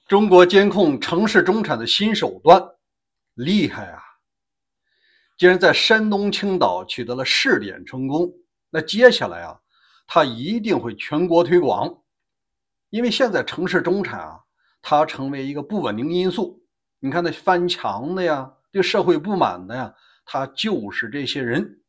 中国监控城市中产的新手段，厉害啊！既然在山东青岛取得了试点成功，那接下来啊，它一定会全国推广。因为现在城市中产啊，它成为一个不稳定因素。你看那翻墙的呀，对社会不满的呀，他就是这些人。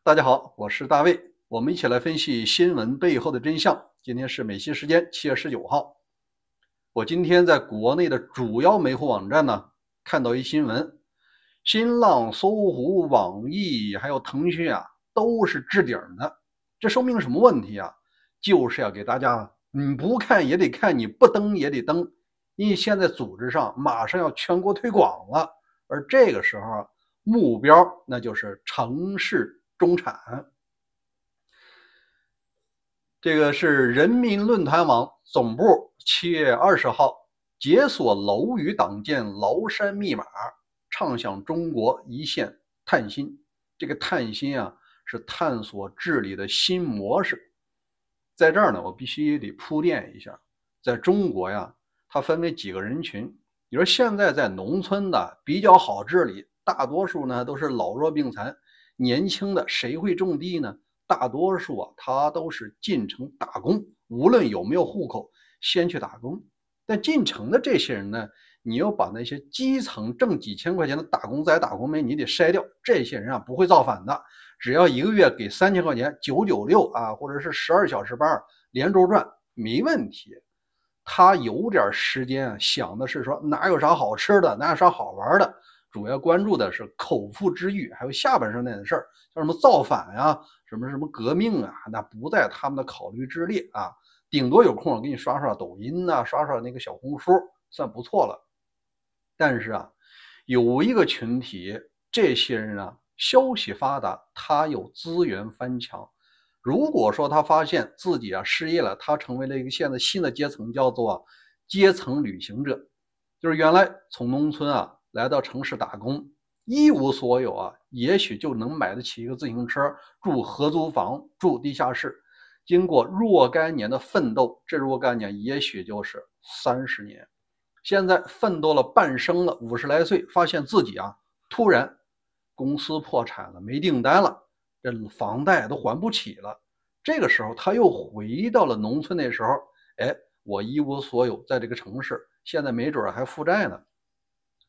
大家好，我是大卫，我们一起来分析新闻背后的真相。今天是美西时间7月19号。我今天在国内的主要媒体网站呢，看到一新闻，新浪、搜狐、网易还有腾讯啊，都是置顶的。这说明什么问题啊？就是要给大家，你不看也得看，你不登也得登，因为现在组织上马上要全国推广了，而这个时候目标那就是城市中产。这个是人民论坛网总部7月20号解锁楼宇党建崂山密码，畅想中国一线探新。这个探新啊，是探索治理的新模式。在这儿呢，我必须得铺垫一下，在中国呀，它分为几个人群。你说现在在农村的比较好治理，大多数呢都是老弱病残，年轻的谁会种地呢？大多数啊，他都是进城打工，无论有没有户口，先去打工。但进城的这些人呢，你要把那些基层挣几千块钱的打工仔、打工妹，你得筛掉。这些人啊，不会造反的，只要一个月给3000块钱，996啊，或者是12小时班，连轴转，没问题。他有点时间啊，想的是说哪有啥好吃的，哪有啥好玩的，主要关注的是口腹之欲，还有下半身那的事儿，像什么造反呀、什么革命啊，那不在他们的考虑之列啊。顶多有空给你刷刷抖音呐、刷刷那个小红书，算不错了。但是啊，有一个群体，这些人啊，消息发达，他有资源翻墙。如果说他发现自己啊失业了，他成为了一个现在新的阶层，叫做阶层旅行者，就是原来从农村啊来到城市打工，一无所有啊，也许就能买得起一个自行车，住合租房，住地下室。经过若干年的奋斗，这若干年也许就是30年。现在奋斗了半生了，50来岁，发现自己啊突然公司破产了，没订单了，这房贷都还不起了。这个时候他又回到了农村，那时候，哎，我一无所有，在这个城市，现在没准还负债呢。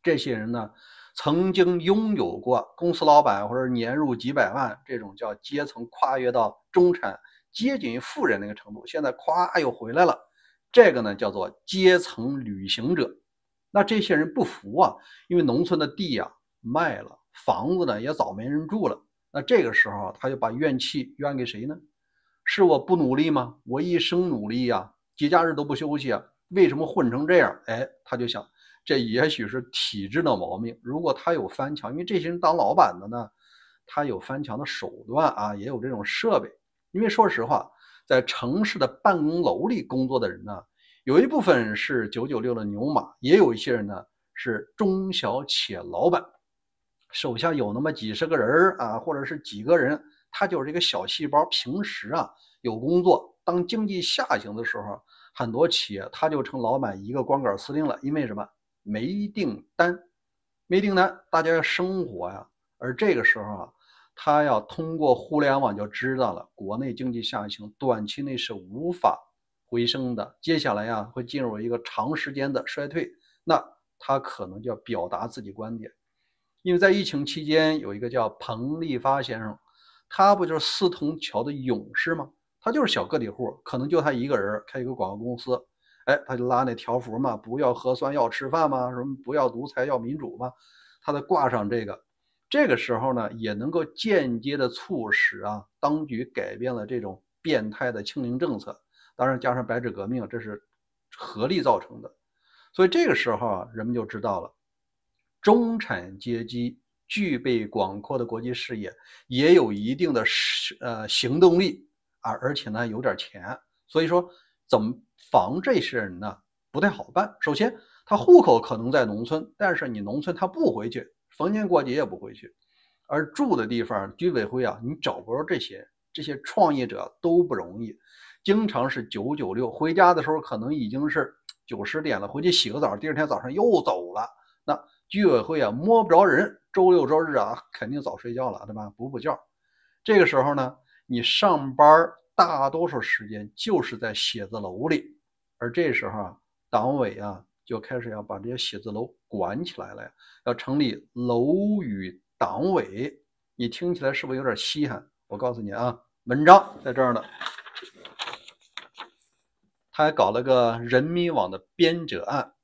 这些人呢，曾经拥有过公司老板或者年入几百万这种叫阶层跨越到中产，接近于富人那个程度，现在咵又回来了。这个呢叫做阶层旅行者。那这些人不服啊，因为农村的地啊卖了，房子呢也早没人住了。那这个时候他就把怨气怨给谁呢？是我不努力吗？我一生努力呀，节假日都不休息啊，为什么混成这样？哎，他就想，这也许是体制的毛病。如果他有翻墙，因为这些人当老板的呢，他有翻墙的手段啊，也有这种设备。因为说实话，在城市的办公楼里工作的人呢，有一部分是996的牛马，也有一些人呢是中小企业老板，手下有那么几十个人啊，或者是几个人，他就是一个小细胞。平时啊有工作，当经济下行的时候，很多企业他就成老板一个光杆司令了。因为什么？没订单，没订单，大家要生活呀。而这个时候啊，他要通过互联网就知道了，国内经济下行，短期内是无法回升的，接下来呀会进入一个长时间的衰退。那他可能就要表达自己观点。因为在疫情期间，有一个叫彭立发先生，他不就是四通桥的勇士吗？他就是小个体户，可能就他一个人开一个广告公司，哎，他就拉那条幅嘛，不要核酸要吃饭嘛，什么不要独裁要民主嘛，他得挂上这个。这个时候呢，也能够间接的促使啊当局改变了这种变态的清零政策，当然加上白纸革命，这是合力造成的。所以这个时候啊，人们就知道了，中产阶级具备广阔的国际视野，也有一定的行动力啊，而且呢有点钱。所以说怎么防这些人呢？不太好办。首先，他户口可能在农村，但是你农村他不回去，逢年过节也不回去，而住的地方居委会啊，你找不着这些创业者都不容易，经常是996，回家的时候可能已经是9、10点了，回去洗个澡，第二天早上又走了。那居委会啊摸不着人，周六周日啊肯定早睡觉了，对吧？补觉。这个时候呢，你上班大多数时间就是在写字楼里，而这时候啊，党委啊就开始要把这些写字楼管起来了，要成立楼宇党委。你听起来是不是有点稀罕？我告诉你啊，文章在这儿呢。他还搞了个人民网的编者案。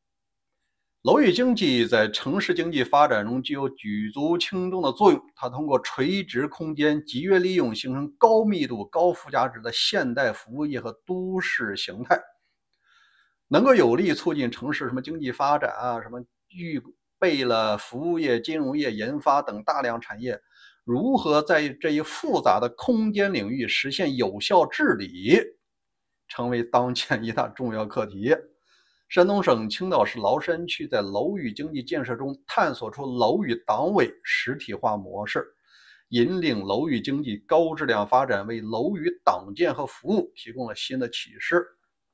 楼宇经济在城市经济发展中具有举足轻重的作用，它通过垂直空间集约利用，形成高密度、高附加值的现代服务业和都市形态，能够有力促进城市什么经济发展啊，什么预备了服务业、金融业、研发等大量产业如何在这一复杂的空间领域实现有效治理，成为当前一大重要课题。山东省青岛市崂山区在楼宇经济建设中探索出楼宇党委实体化模式，引领楼宇经济高质量发展，为楼宇党建和服务提供了新的启示。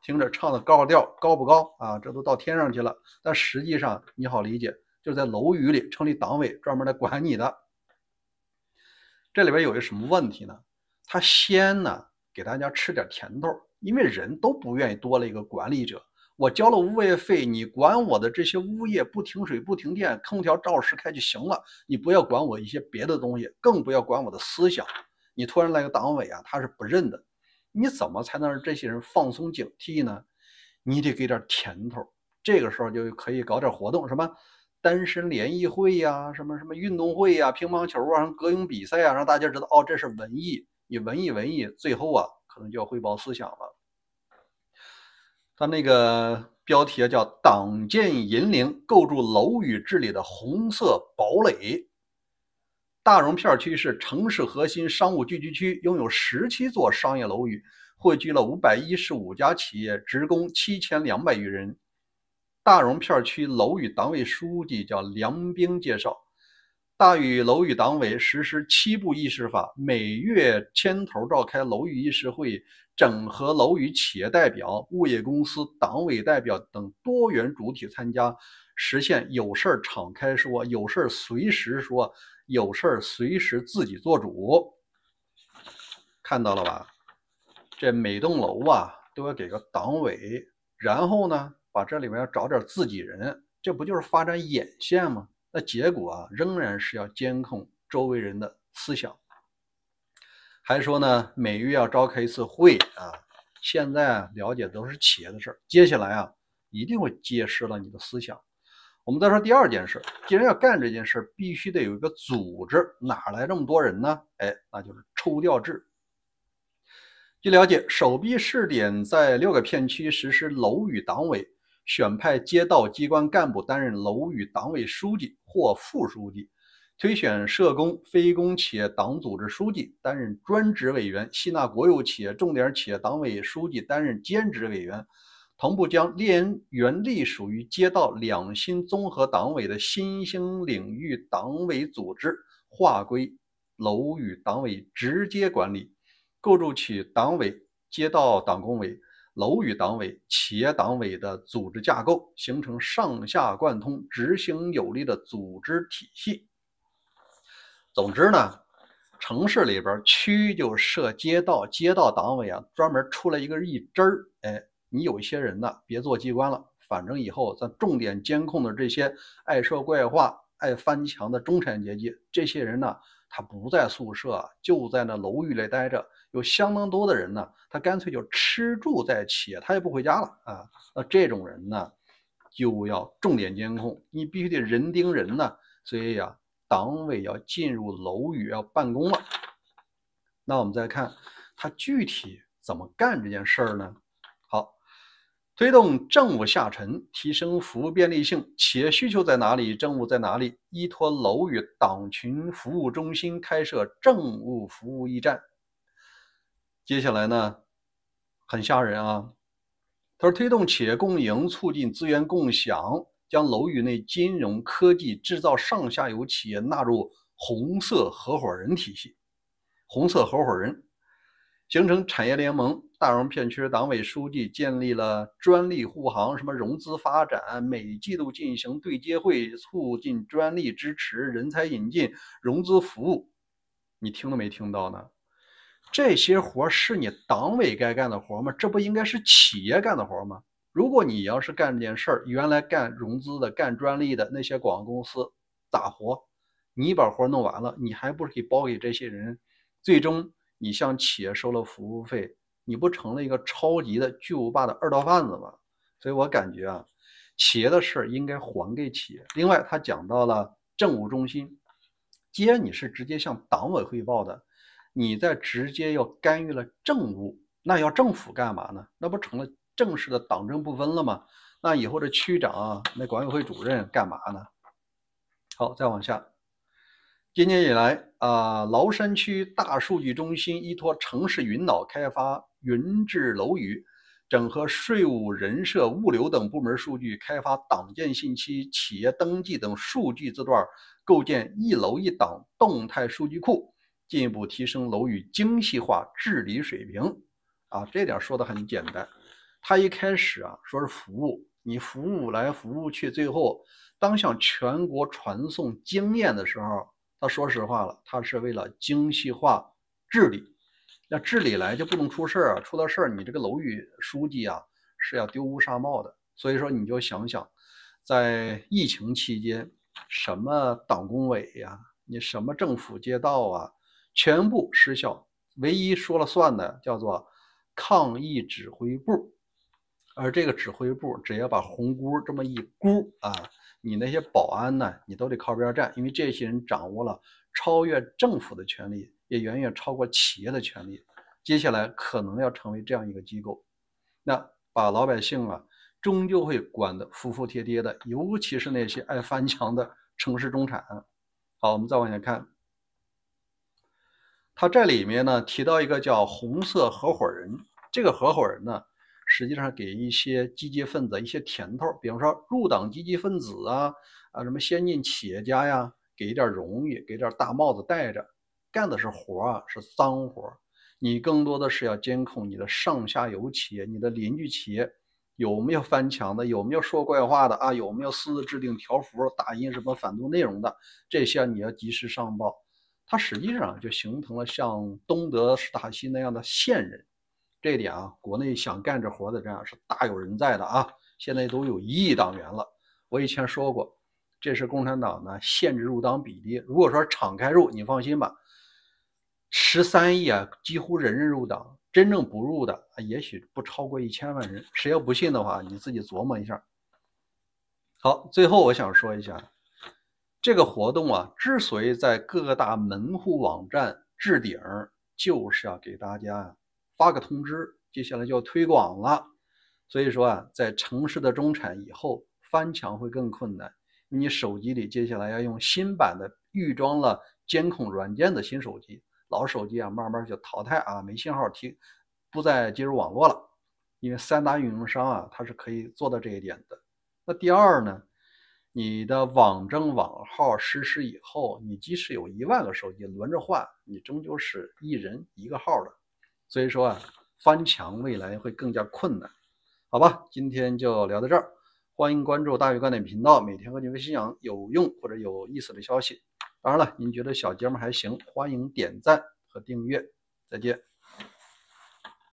听着唱的高调，高不高啊？这都到天上去了。但实际上你好理解，就是在楼宇里成立党委，专门来管你的。这里边有一个什么问题呢？他先呢给大家吃点甜头，因为人都不愿意多了一个管理者。我交了物业费，你管我的这些物业不停水不停电，空调照时开就行了，你不要管我一些别的东西，更不要管我的思想。你突然来个党委啊，他是不认的。你怎么才能让这些人放松警惕呢？你得给点甜头。这个时候就可以搞点活动，什么单身联谊会呀，什么运动会呀，乒乓球啊，歌咏比赛啊，让大家知道哦，这是文艺。你文艺，最后啊可能就要汇报思想了。他那个标题叫党建引领构筑楼宇治理的红色堡垒。大榕片区是城市核心商务聚居区，拥有17座商业楼宇，汇聚了515家企业，职工7200余人。大榕片区楼宇党委书记叫梁兵介绍，大禹楼宇党委实施7部议事法，每月牵头召开楼宇议事会，整合楼宇企业代表、物业公司、党委代表等多元主体参加，实现有事敞开说，有事随时说，有事随时自己做主。看到了吧？这每栋楼啊都要给个党委，然后呢把这里面要找点自己人，这不就是发展眼线吗？那结果啊仍然是要监控周围人的思想。还说呢每月要召开一次会啊，现在了解都是企业的事，接下来啊一定会揭示了你的思想。我们再说第二件事，既然要干这件事，必须得有一个组织，哪来这么多人呢？那就是抽调制。据了解，首批试点在6个片区实施楼宇党委，选派街道机关干部担任楼宇党委书记或副书记，推选社工、非公企业党组织书记担任专职委员，吸纳国有企业、重点企业党委书记担任兼职委员，同步将原隶属于街道2新综合党委的新兴领域党委组织划归楼宇党委直接管理，构筑起党委、街道党工委、楼宇党委、企业党委的组织架构，形成上下贯通、执行有力的组织体系。总之呢，城市里边区就设街道，街道党委啊专门出来一个一支儿，你有一些人呢别做机关了，反正以后咱重点监控的这些爱说怪话、爱翻墙的中产阶级，这些人呢他不在宿舍，就在那楼宇里待着。有相当多的人呢，他干脆就吃住在企业，他也不回家了啊。那这种人呢，就要重点监控，你必须得人盯人呢。所以呀，党委要进入楼宇要办公了。那我们再看他具体怎么干这件事儿呢？好，推动政务下沉，提升服务便利性，企业需求在哪里，政务在哪里，依托楼宇党群服务中心开设政务服务驿站。接下来呢，很吓人啊！他说，推动企业共赢，促进资源共享，将楼宇内金融、科技、制造上下游企业纳入红色合伙人体系。红色合伙人形成产业联盟，大融片区党委书记建立了专利护航，什么融资发展，每季度进行对接会，促进专利支持、人才引进、融资服务。你听都没听到呢？这些活是你党委该干的活吗？这不应该是企业干的活吗？如果你要是干这件事儿，原来干融资的、干专利的那些广告公司咋活？你把活弄完了，你还不是给包给这些人？最终你向企业收了服务费，你不成了一个超级的巨无霸的二道贩子吗？所以我感觉啊，企业的事应该还给企业。另外，他讲到了政务中心，既然你是直接向党委汇报的，你在直接要干预了政务，那要政府干嘛呢？那不成了正式的党政不分了吗？那以后这区长啊，那管委会主任干嘛呢？好，再往下。今年以来崂山区大数据中心依托城市云脑开发云智楼宇，整合税务、人社、物流等部门数据，开发党建信息、企业登记等数据字段，构建一楼一党动态数据库，进一步提升楼宇精细化治理水平。这点说的很简单。他一开始说是服务，你服务来服务去，最后当向全国传送经验的时候，他说实话了，他是为了精细化治理。那治理来就不能出事儿出了事儿，你这个楼宇书记是要丢乌纱帽的。所以说你就想想，在疫情期间，什么党工委你什么政府街道全部失效，唯一说了算的叫做抗疫指挥部。而这个指挥部只要把红箍这么一箍你那些保安呢，你都得靠边站，因为这些人掌握了超越政府的权利，也远远超过企业的权利。接下来可能要成为这样一个机构，那把老百姓终究会管得服服帖帖的，尤其是那些爱翻墙的城市中产。好，我们再往下看，他这里面呢提到一个叫红色合伙人，这个合伙人呢，实际上给一些积极分子一些甜头，比方说入党积极分子什么先进企业家给一点荣誉，给点大帽子戴着，干的是活是脏活。你更多的是要监控你的上下游企业，你的邻居企业有没有翻墙的，有没有说怪话的有没有私自制定条幅打印什么反动内容的，这些你要及时上报。它实际上就形成了像东德史塔西那样的线人。这一点国内想干这活的这样是大有人在的现在都有1亿党员了。我以前说过，这是共产党呢限制入党比例。如果说敞开入，你放心吧，13亿几乎人人入党，真正不入的也许不超过1000万人。谁要不信的话，你自己琢磨一下。好，最后我想说一下，这个活动之所以在各大门户网站置顶，就是要给大家发个通知，接下来就要推广了。所以说在城市的中产以后翻墙会更困难，因为你手机里接下来要用新版的预装了监控软件的新手机，老手机慢慢就淘汰没信号不再接入网络了。因为3大运营商它是可以做到这一点的。那第二呢，你的网证网号实施以后，你即使有1万个手机轮着换，你终究是一人一个号的。所以说翻墙未来会更加困难。好吧，今天就聊到这儿，欢迎关注大鱼观点频道，每天和你分享有用或者有意思的消息。当然了，您觉得小节目还行，欢迎点赞和订阅。再见。